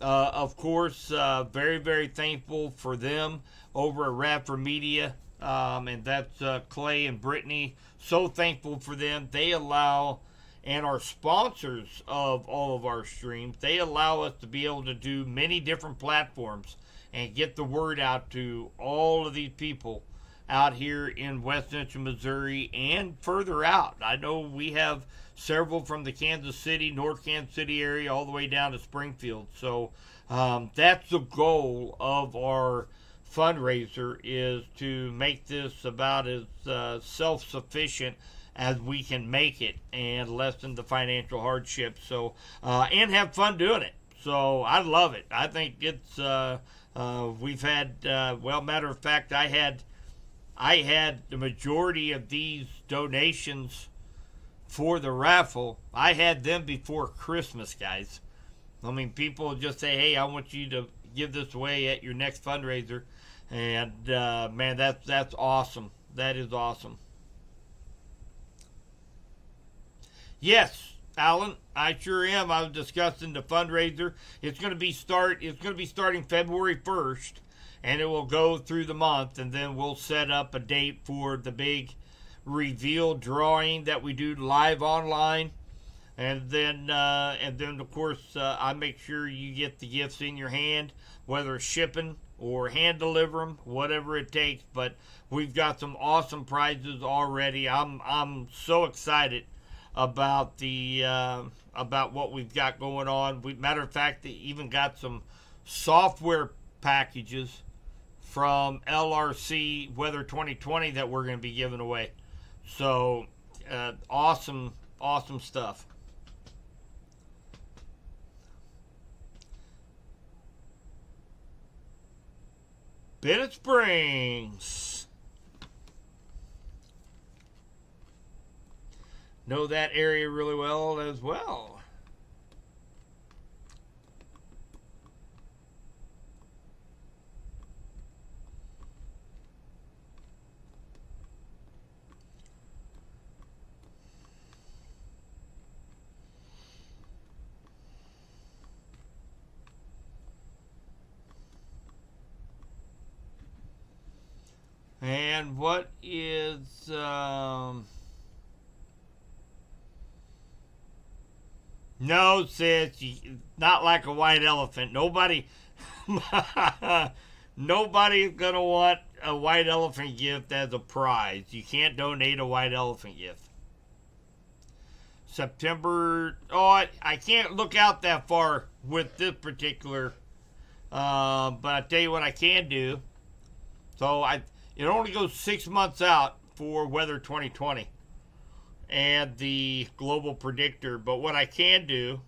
Of course, very, very thankful for them over at Radford Media, and that's Clay and Brittany. So thankful for them. They allow, and are sponsors of all of our streams. They allow us to be able to do many different platforms and get the word out to all of these people out here in West Central Missouri and further out. I know we have several from the Kansas City, North Kansas City area, all the way down to Springfield. So that's the goal of our fundraiser, is to make this about as self-sufficient as we can make it and lessen the financial hardship. So and have fun doing it. So I love it. I think it's we've had well, matter of fact, I had the majority of these donations for the raffle. I had them before Christmas, guys. I mean, people just say, hey, I want you to give this away at your next fundraiser. And, man, that's awesome. That is awesome. Yes, Alan, I sure am. I was discussing the fundraiser. It's going to be starting February 1st, and it will go through the month, and then we'll set up a date for the big reveal drawing that we do live online. And then of course, I make sure you get the gifts in your hand, whether it's shipping or hand deliver them, whatever it takes. But we've got some awesome prizes already. I'm so excited about the about what we've got going on. Matter of fact, they even got some software packages from LRC Weather 2020 that we're going to be giving away. So awesome stuff. Bennett Springs. Know that area really well as well. And what is no, sis, not like a white elephant. Nobody's gonna want a white elephant gift as a prize. You can't donate a white elephant gift. September. Oh, I can't look out that far with this particular. But I tell you what I can do. So it only goes 6 months out for Weather 2020 and the global predictor. But what I can do,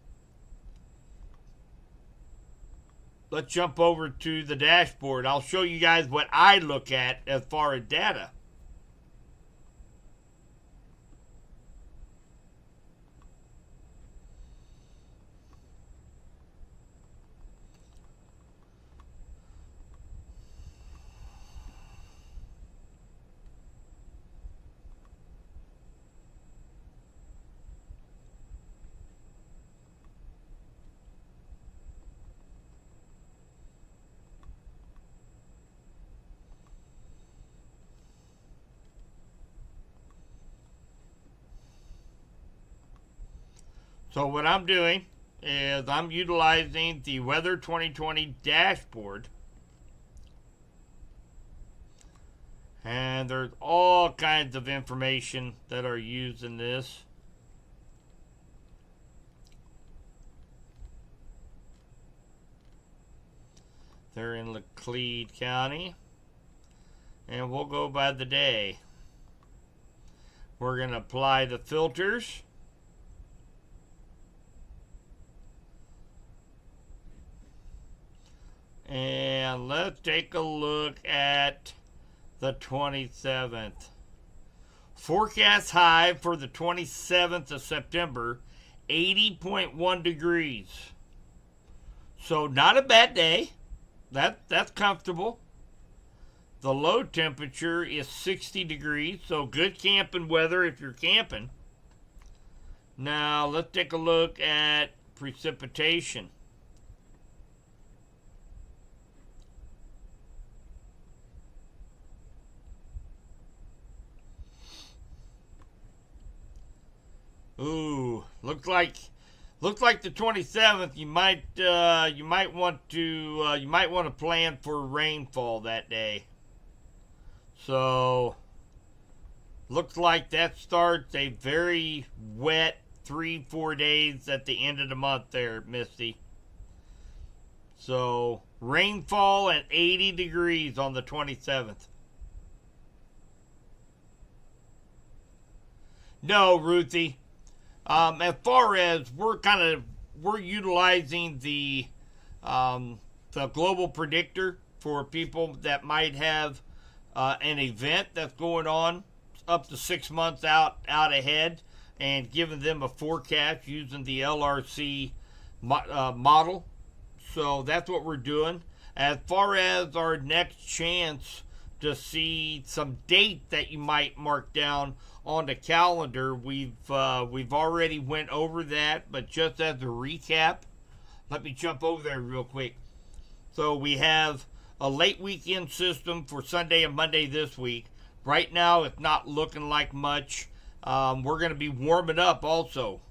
let's jump over to the dashboard. I'll show you guys what I look at as far as data. So what I'm doing is I'm utilizing the Weather 2020 dashboard. And there's all kinds of information that are used in this. They're in Laclede County. And we'll go by the day. We're going to apply the filters. And let's take a look at the 27th. Forecast high for the 27th of September, 80.1 degrees. So not a bad day. That's comfortable. The low temperature is 60 degrees, so good camping weather if you're camping. Now, let's take a look at precipitation. Ooh, looks like the 27th. You might want to plan for rainfall that day. So, looks like that starts a very wet 3-4 days at the end of the month there, Misty. So, rainfall at 80 degrees on the 27th. No, Ruthie. As far as we're utilizing the global predictor for people that might have an event that's going on up to 6 months out ahead, and giving them a forecast using the LRC model. So that's what we're doing. As far as our next chance to see some date that you might mark down on the calendar, we've already went over that, but just as a recap, let me jump over there real quick. So we have a late weekend system for Sunday and Monday this week. Right now, it's not looking like much. We're going to be warming up also.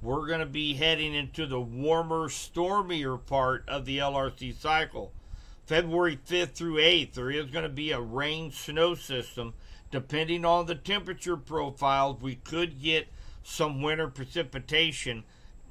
We're going to be heading into the warmer, stormier part of the LRC cycle. February 5th through 8th, there is going to be a rain-snow system. Depending on the temperature profiles, we could get some winter precipitation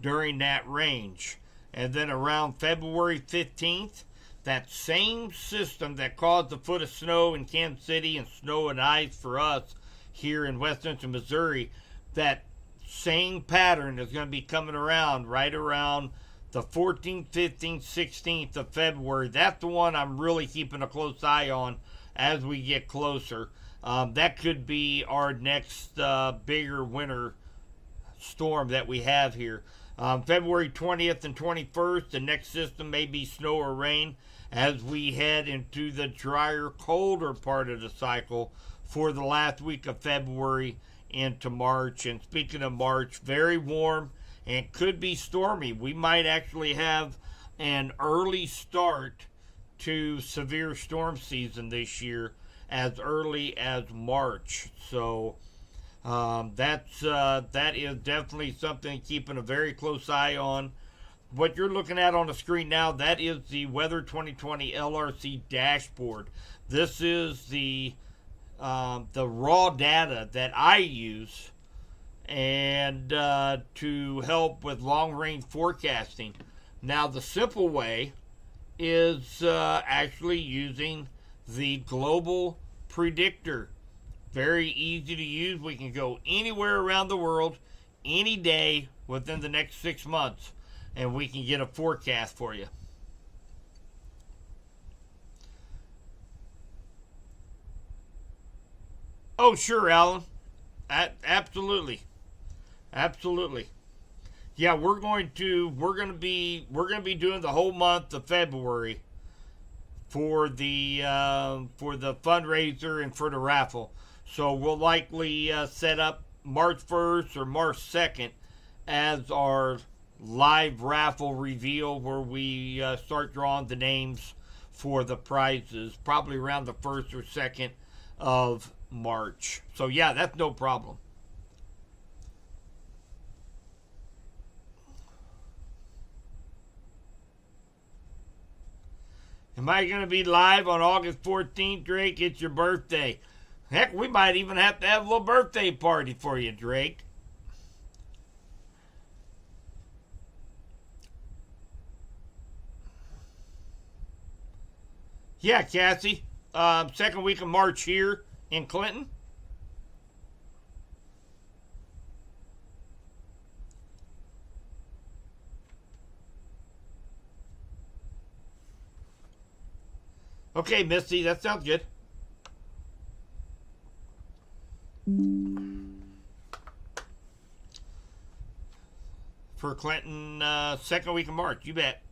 during that range. And then around February 15th, that same system that caused a foot of snow in Kansas City and snow and ice for us here in West Central Missouri, that same pattern is going to be coming around right around the 14th, 15th, 16th of February. That's the one I'm really keeping a close eye on as we get closer. That could be our next bigger winter storm that we have here. February 20th and 21st, the next system may be snow or rain as we head into the drier, colder part of the cycle for the last week of February into March. And speaking of March, very warm and could be stormy. We might actually have an early start to severe storm season this year as early as March. So that is definitely something keeping a very close eye on. What you're looking at on the screen now, that is the Weather 2020 LRC dashboard. This is the raw data that I use and to help with long-range forecasting. Now, the simple way is actually using the global predictor. Very easy to use. We can go anywhere around the world, any day within the next 6 months, and we can get a forecast for you. Oh, sure, Alan. Absolutely. Absolutely. Yeah, we're going to be doing the whole month of February for the fundraiser and for the raffle. So we'll likely set up March 1st or March 2nd as our live raffle reveal, where we start drawing the names for the prizes, probably around the 1st or 2nd of March. So yeah, that's no problem. Am I going to be live on August 14th, Drake? It's your birthday. Heck, we might even have to have a little birthday party for you, Drake. Yeah, Cassie. Second week of March here in Clinton. Okay, Misty, that sounds good. For Clinton, second week of March, you bet.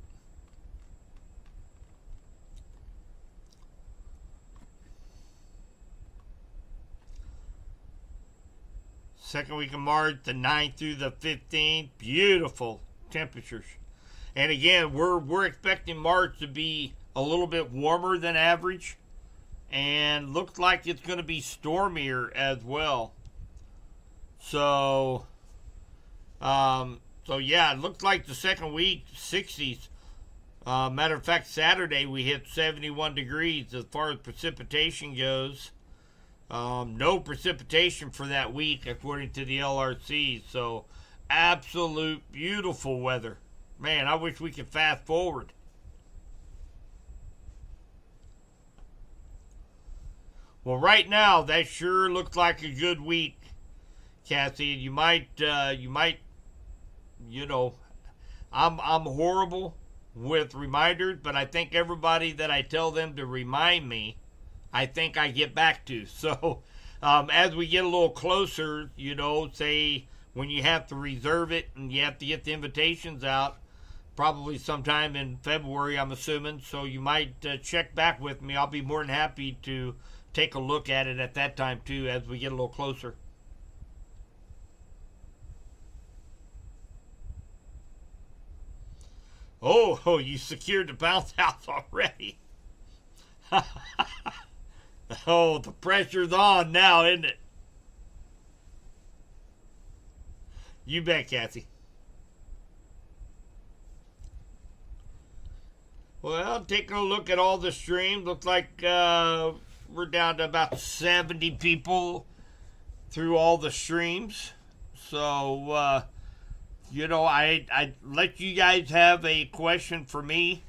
Second week of March, the 9th through the 15th. Beautiful temperatures. And again, we're expecting March to be a little bit warmer than average. And looks like it's going to be stormier as well. So yeah, it looks like the second week, 60s. Matter of fact, Saturday we hit 71 degrees as far as precipitation goes. No precipitation for that week, according to the LRC. So, absolute beautiful weather. Man, I wish we could fast forward. Well, right now, that sure looks like a good week, Cassie. You might, I'm horrible with reminders, but I think everybody that I tell them to remind me, I think I get back to. So, as we get a little closer, say when you have to reserve it and you have to get the invitations out, probably sometime in February, I'm assuming. So you might check back with me. I'll be more than happy to take a look at it at that time too, as we get a little closer. Oh, you secured the bounce house already. Oh, the pressure's on now, isn't it? You bet, Cassie. Well, taking a look at all the streams, looks like we're down to about 70 people through all the streams. So, I let you guys have a question for me.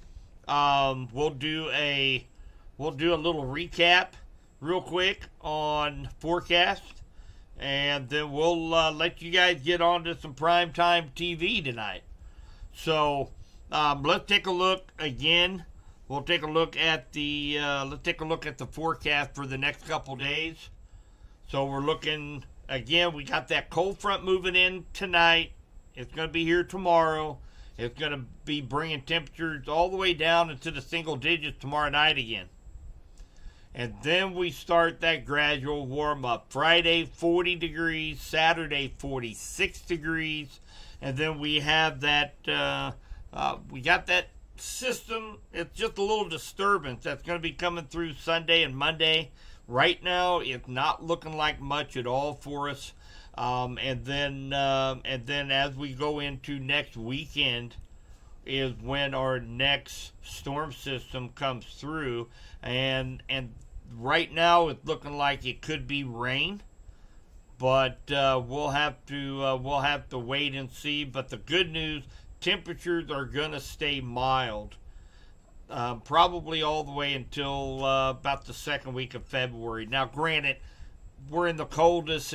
We'll do a little recap real quick on forecast, and then we'll let you guys get on to some primetime TV tonight. So let's take a look again. We'll take a look at the forecast for the next couple days. So we're looking again. We got that cold front moving in tonight. It's going to be here tomorrow. It's going to be bringing temperatures all the way down into the single digits tomorrow night again. And then we start that gradual warm up. Friday, 40 degrees. Saturday, 46 degrees. And then we have that, we got that system. It's just a little disturbance that's going to be coming through Sunday and Monday. Right now, it's not looking like much at all for us. And then as we go into next weekend is when our next storm system comes through, and right now it's looking like it could be rain, but we'll have to wait and see. But the good news, temperatures are gonna stay mild, probably all the way until about the second week of February. Now, granted, we're in the coldest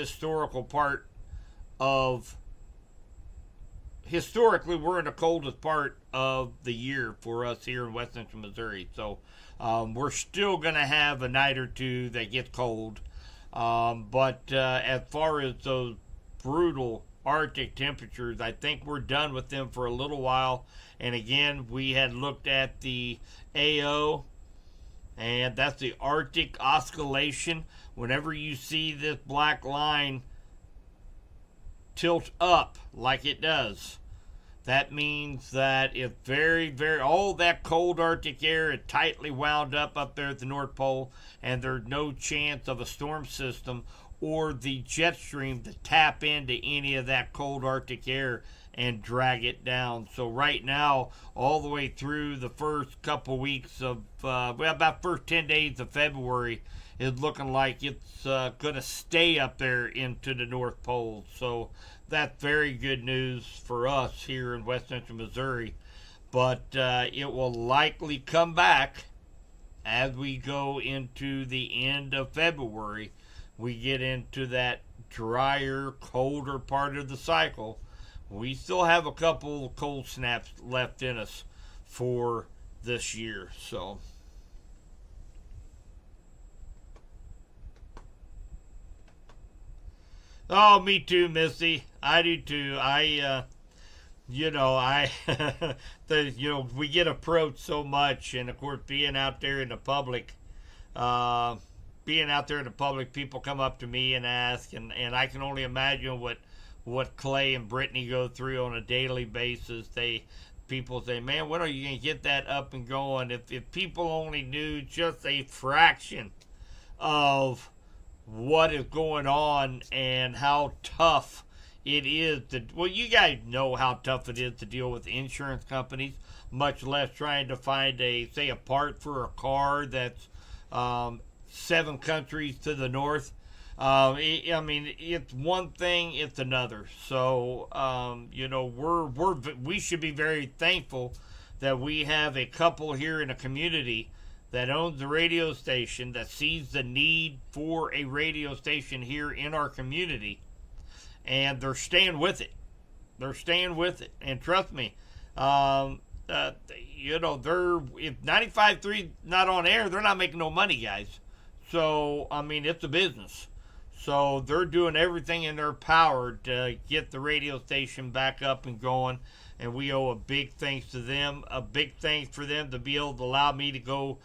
historically we're in the coldest part of the year for us here in West Central Missouri. So we're still going to have a night or two that gets cold. But as far as those brutal Arctic temperatures, I think we're done with them for a little while. And again, we had looked at the AO, and that's the Arctic oscillation. Whenever you see this black line tilt up like it does, that means that it's very, very, all that cold Arctic air is tightly wound up there at the North Pole, and there's no chance of a storm system or the jet stream to tap into any of that cold Arctic air and drag it down. So right now, all the way through the first couple weeks of, about first 10 days of February, is looking like it's going to stay up there into the North Pole. So that's very good news for us here in West Central Missouri. But it will likely come back as we go into the end of February. We get into that drier, colder part of the cycle. We still have a couple cold snaps left in us for this year. So oh, me too, Missy. I do too. We get approached so much, and of course, being out there in the public, being out there in the public, people come up to me and ask, and I can only imagine what Clay and Brittany go through on a daily basis. People say, man, when are you going to get that up and going? If people only knew just a fraction of what is going on and how tough it is well, you guys know how tough it is to deal with insurance companies, much less trying to find a part for a car that's 7 countries to the north. I mean, it's one thing, it's another. So, we should be very thankful that we have a couple here in a community that owns a radio station, that sees the need for a radio station here in our community, and they're staying with it. They're staying with it, and trust me, they're if 95.3 not on air, they're not making no money, guys. So I mean, it's a business. So they're doing everything in their power to get the radio station back up and going, and we owe a big thanks to them. A big thanks for them to be able to allow me to go,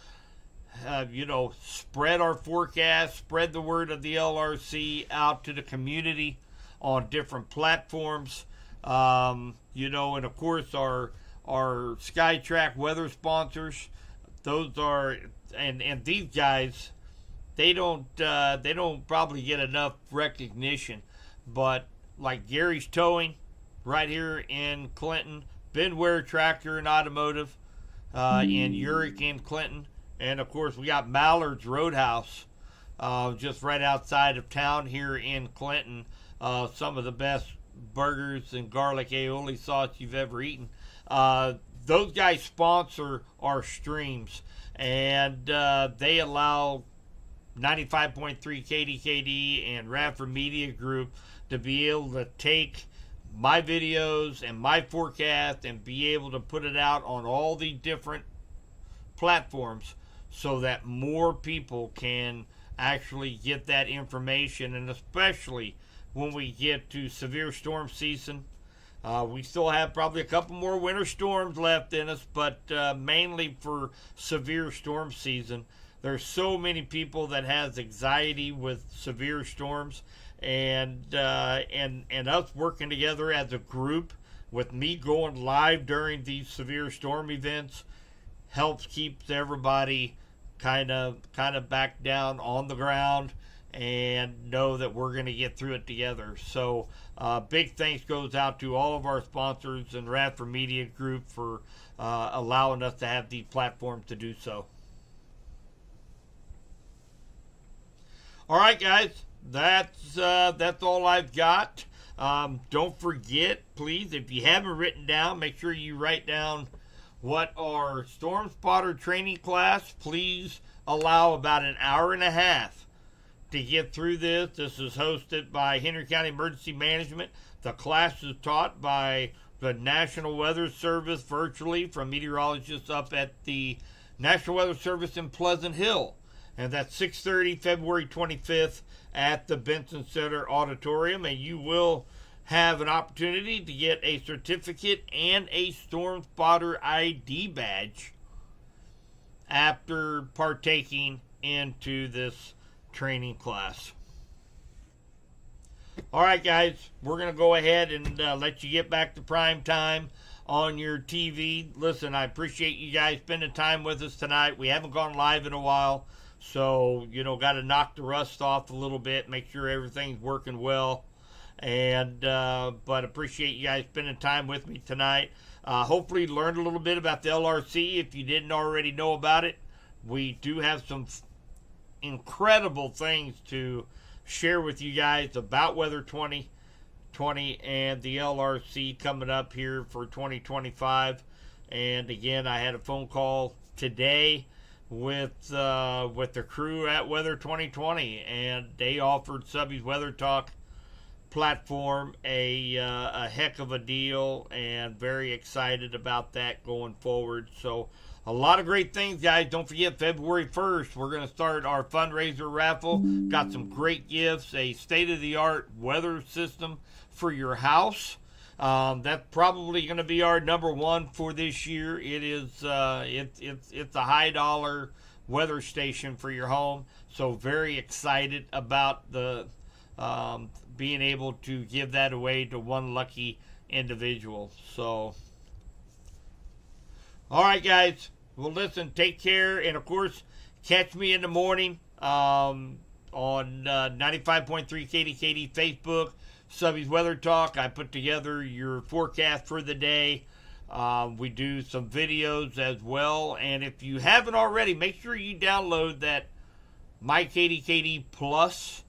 spread our forecast, spread the word of the LRC out to the community on different platforms. And of course our SkyTrack weather sponsors. Those are and these guys. They don't probably get enough recognition, but like Gary's Towing right here in Clinton, Ben Ware Tractor and Automotive in Urick in Clinton, and of course we got Mallard's Roadhouse just right outside of town here in Clinton. Some of the best burgers and garlic aioli sauce you've ever eaten. Those guys sponsor our streams, and they allow 95.3 KDKD and Radford Media Group to be able to take my videos and my forecast and be able to put it out on all the different platforms so that more people can actually get that information. And especially when we get to severe storm season, we still have probably a couple more winter storms left in us, but mainly for severe storm season. There's so many people that has anxiety with severe storms, and us working together as a group, with me going live during these severe storm events, helps keeps everybody kind of back down on the ground and know that we're going to get through it together. So big thanks goes out to all of our sponsors and Radford Media Group for allowing us to have these platforms to do so. All right, guys, that's all I've got. Don't forget, please, if you haven't written down, make sure you write down what our Storm Spotter training class. Please allow about an hour and a half to get through this. This is hosted by Henry County Emergency Management. The class is taught by the National Weather Service virtually from meteorologists up at the National Weather Service in Pleasant Hill. And that's 6:30, February 25th at the Benson Center Auditorium. And you will have an opportunity to get a certificate and a Storm Spotter ID badge after partaking into this training class. All right, guys, we're going to go ahead and let you get back to prime time on your TV. Listen, I appreciate you guys spending time with us tonight. We haven't gone live in a while. So, got to knock the rust off a little bit, make sure everything's working well. And, but appreciate you guys spending time with me tonight. Hopefully learned a little bit about the LRC if you didn't already know about it. We do have some incredible things to share with you guys about Weather 2020 and the LRC coming up here for 2025. And again, I had a phone call today with the crew at Weather 2020, and they offered Subby's Weather Talk platform a heck of a deal, and very excited about that going forward. So a lot of great things, guys. Don't forget, February 1st, we're going to start our fundraiser raffle. Got some great gifts, a state-of-the-art weather system for your house. That's probably going to be our number one for this year. It is it's a high dollar weather station for your home. So very excited about the being able to give that away to one lucky individual. So, all right, guys. Well, listen, take care, and of course, catch me in the morning on 95.3 KDKD Facebook, Subby's Weather Talk. I put together your forecast for the day. We do some videos as well, and if you haven't already, make sure you download that My KDKD Plus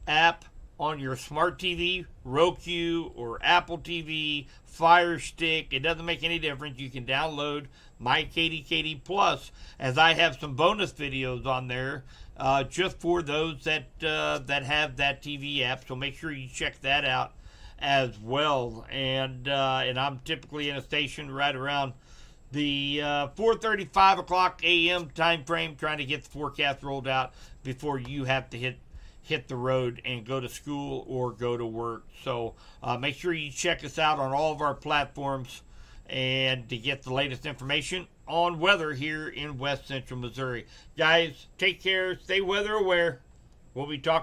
app on your smart TV, Roku, or Apple TV, Fire Stick. It doesn't make any difference. You can download My KDKD Plus, as I have some bonus videos on there just for those that have that TV app. So make sure you check that out as well. And I'm typically in a station right around the 4:30, 5 o'clock a.m. time frame, trying to get the forecast rolled out before you have to hit the road and go to school or go to work. So make sure you check us out on all of our platforms and to get the latest information on weather here in West Central Missouri. Guys, take care. Stay weather aware. We'll be talking